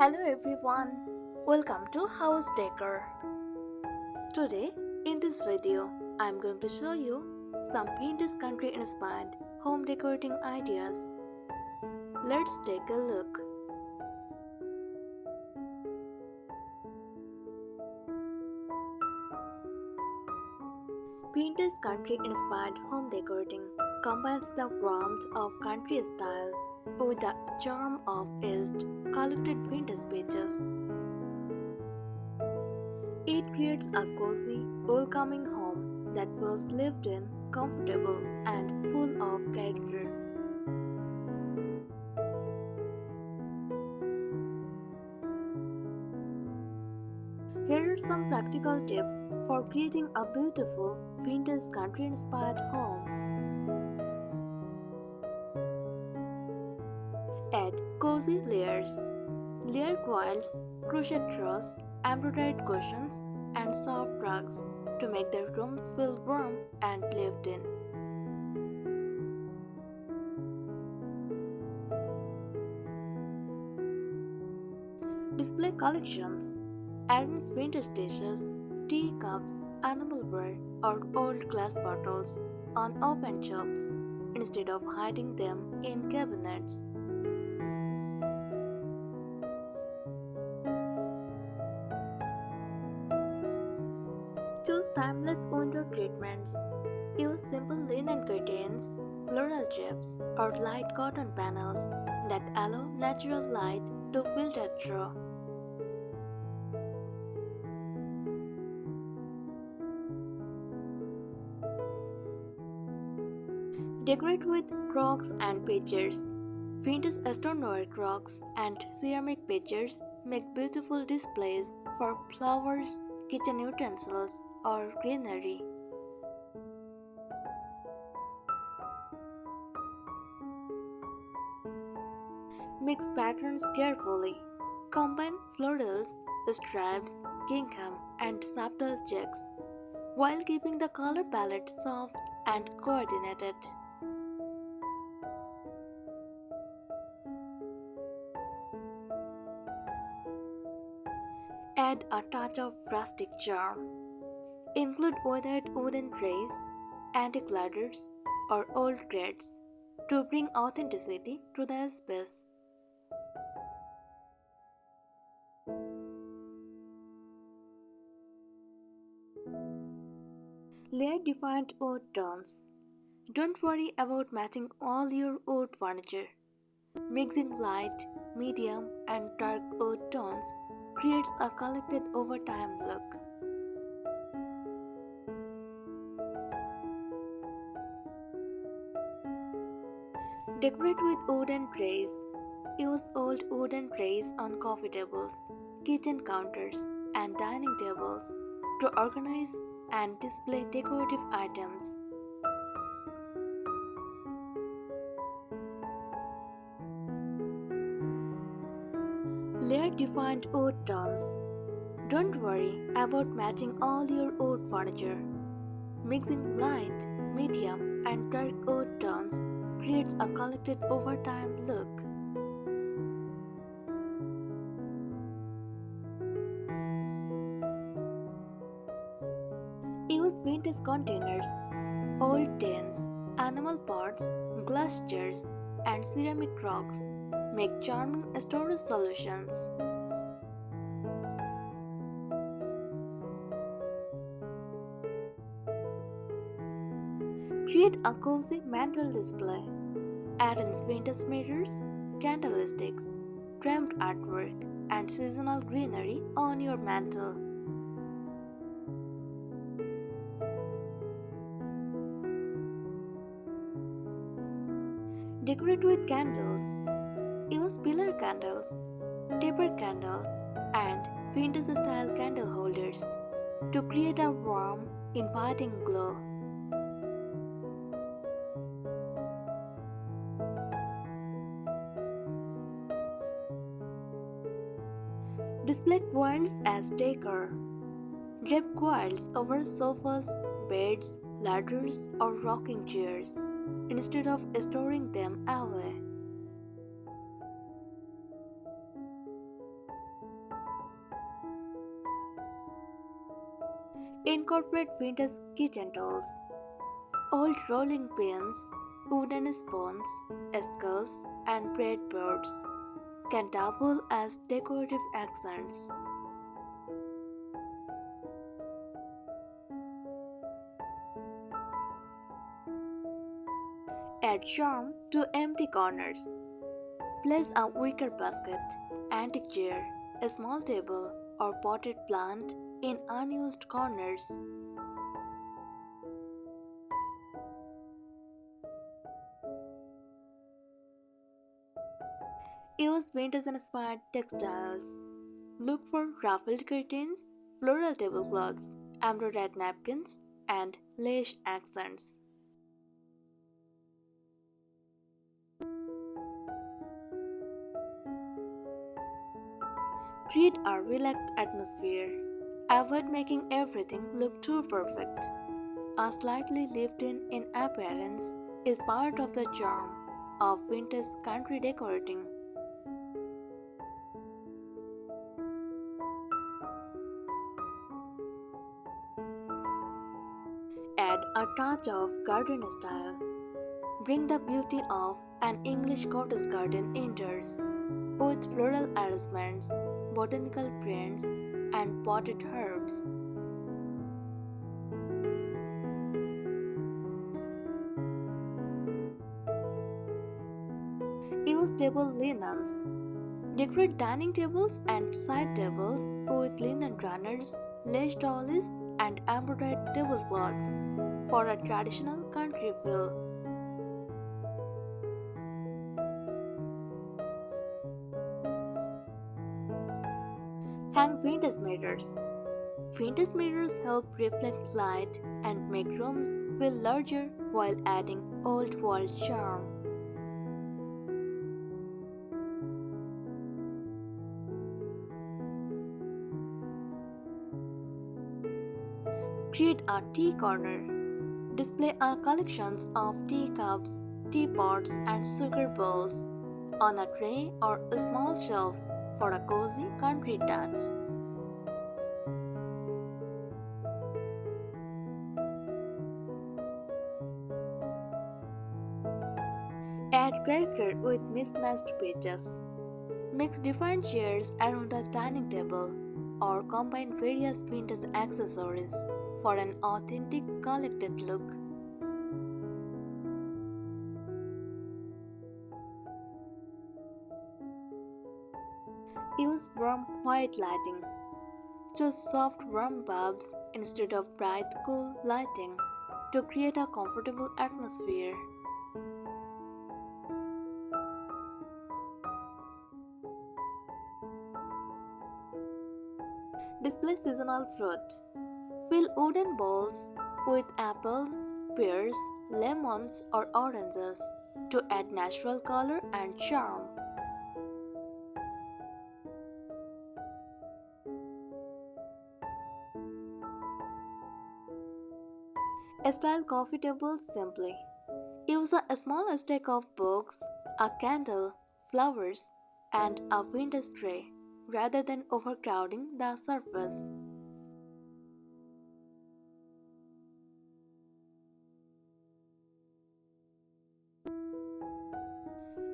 Hello everyone, welcome to House Decor. Today in this video, I'm going to show you some Pinterest country inspired home decorating ideas. Let's take a look. Pinterest country inspired home decorating combines the warmth of country style with the charm of East collected vintage pages. It creates a cozy, welcoming home that feels lived in, comfortable, and full of character. Here are some practical tips for creating a beautiful, vintage country-inspired home. Add cozy layers. Layer quilts, crochet drawers, embroidered cushions, and soft rugs to make the rooms feel warm and lived in. Display collections. Arrange vintage dishes, teacups, animalware, or old glass bottles on open shelves instead of hiding them in cabinets. Choose timeless window treatments. Use simple linen curtains, floral drapes, or light cotton panels that allow natural light to filter through. Decorate with crocks and pictures. Vintage stoneware crocks and ceramic pictures make beautiful displays for flowers, kitchen utensils, or greenery. Mix patterns carefully. Combine florals, stripes, gingham, and subtle checks, while keeping the color palette soft and coordinated. Add a touch of rustic charm. Include weathered wooden trays, antique ladders, or old crates to bring authenticity to the space. Layer defined wood tones. Don't worry about matching all your wood furniture. Mixing light, medium, and dark wood tones creates a collected over time look. Decorate with wooden trays. Use old wooden trays on coffee tables, kitchen counters, and dining tables to organize and display decorative items. Layer defined wood tones. Don't worry about matching all your wood furniture. Mixing light, medium, and dark wood tones creates a collected over time look. Use vintage containers, old tins, animal pots, glass jars, and ceramic rocks. Make charming storage solutions. Create a cozy mantle display. Arrange vintage mirrors, candlesticks, framed artwork, and seasonal greenery on your mantle. Decorate with candles. Use pillar candles, taper candles, and vintage style candle holders to create a warm, inviting glow. Display quilts as decor. Drape quilts over sofas, beds, ladders, or rocking chairs instead of storing them away. Incorporate vintage kitchen tools, old rolling pins, wooden spoons, skulls, and breadboards can double as decorative accents. Add charm to empty corners. Place a wicker basket, antique chair, a small table, or potted plant in unused corners. Use vintage inspired textiles. Look for ruffled curtains, floral tablecloths, embroidered napkins, and lace accents. Create a relaxed atmosphere. Avoid making everything look too perfect. A slightly lived in appearance is part of the charm of vintage country decorating. Add a touch of garden style. Bring the beauty of an English cottage garden indoors with floral arrangements, botanical prints, and potted herbs. Use table linens. Decorate dining tables and side tables with linen runners, lace trolleys, and embroidered tablecloths for a traditional country feel. Hang vintage mirrors. Vintage mirrors help reflect light and make rooms feel larger while adding old world charm. Create a tea corner. Display our collections of teacups, teapots, and sugar bowls on a tray or a small shelf for a cozy country touch. Add character with mismatched pages. Mix different chairs around a dining table or combine various vintage accessories for an authentic collected look. Use warm white lighting. Choose soft warm bulbs instead of bright cool lighting to create a comfortable atmosphere. Display seasonal fruit. Fill wooden bowls with apples, pears, lemons, or oranges to add natural color and charm. Style coffee tables simply. Use a small stack of books, a candle, flowers, and a vintage tray rather than overcrowding the surface.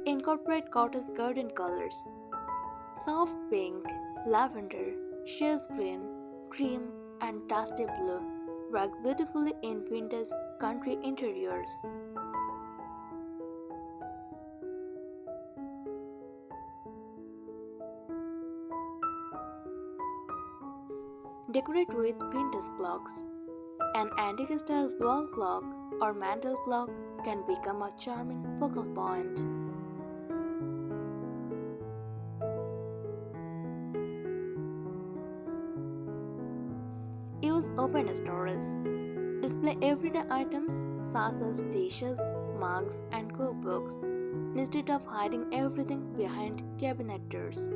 Incorporate cottage garden colors. Soft pink, lavender, shades green, cream, and dusty blue work beautifully in vintage country interiors. Decorate with vintage clocks. An antique style wall clock or mantel clock can become a charming focal point. Use open storage. Display everyday items such as dishes, mugs, and cookbooks instead of hiding everything behind cabinet doors.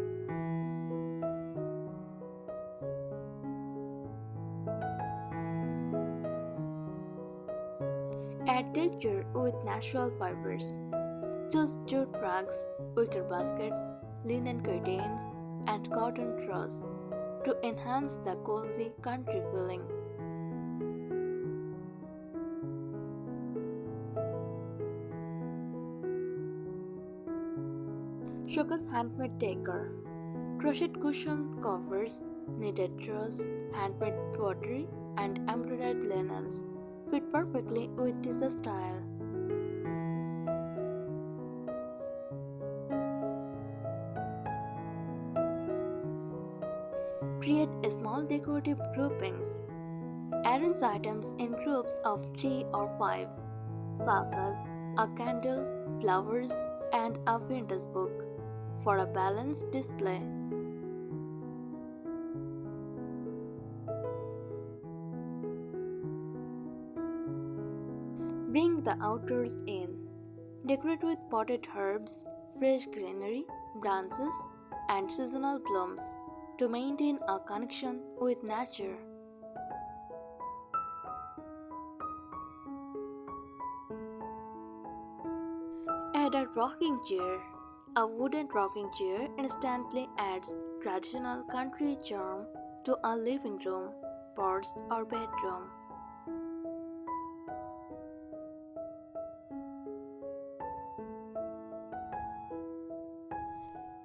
Add texture with natural fibers. Choose jute rugs, wicker baskets, linen curtains, and cotton truss to enhance the cozy country feeling. Showcase handmade decor. Crochet cushion covers, knitted drawers, handmade pottery, and embroidered linens fit perfectly with this style. Create small decorative groupings. Arrange items in groups of 3 or 5, such as a candle, flowers, and a vintage book, for a balanced display. Bring the outdoors in. Decorate with potted herbs, fresh greenery, branches, and seasonal blooms to maintain a connection with nature. Add a rocking chair. A wooden rocking chair instantly adds traditional country charm to a living room, porch, or bedroom.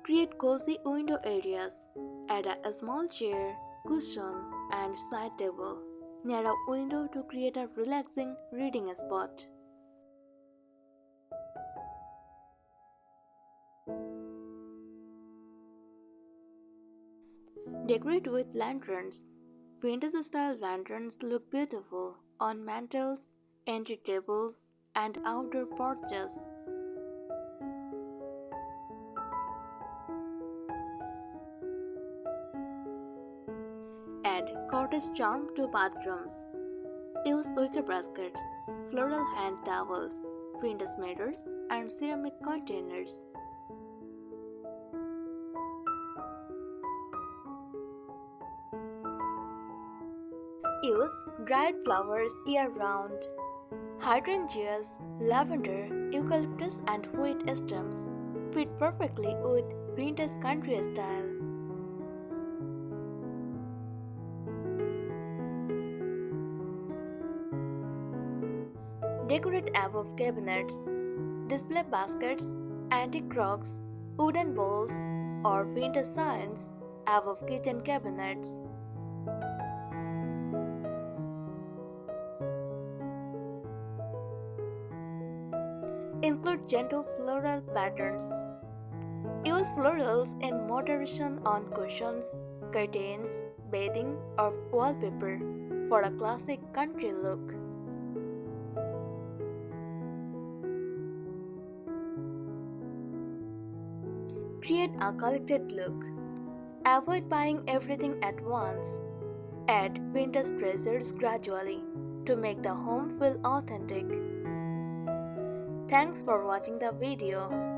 Create cozy window areas. Add a small chair, cushion, and side table near a window to create a relaxing reading spot. Decorate with lanterns. Vintage style lanterns look beautiful on mantels, entry tables, and outdoor porches. Add cottage charm to bathrooms. Use wicker baskets, floral hand towels, vintage mirrors, and ceramic containers. Use dried flowers year-round. Hydrangeas, lavender, eucalyptus, and wheat stems fit perfectly with vintage country style. Decorate above cabinets. Display baskets, antique rocks, wooden bowls, or vintage signs above kitchen cabinets. Include gentle floral patterns. Use florals in moderation on cushions, curtains, bedding, or wallpaper for a classic country look. Create a collected look. Avoid buying everything at once. Add vintage treasures gradually to make the home feel authentic. Thanks for watching the video.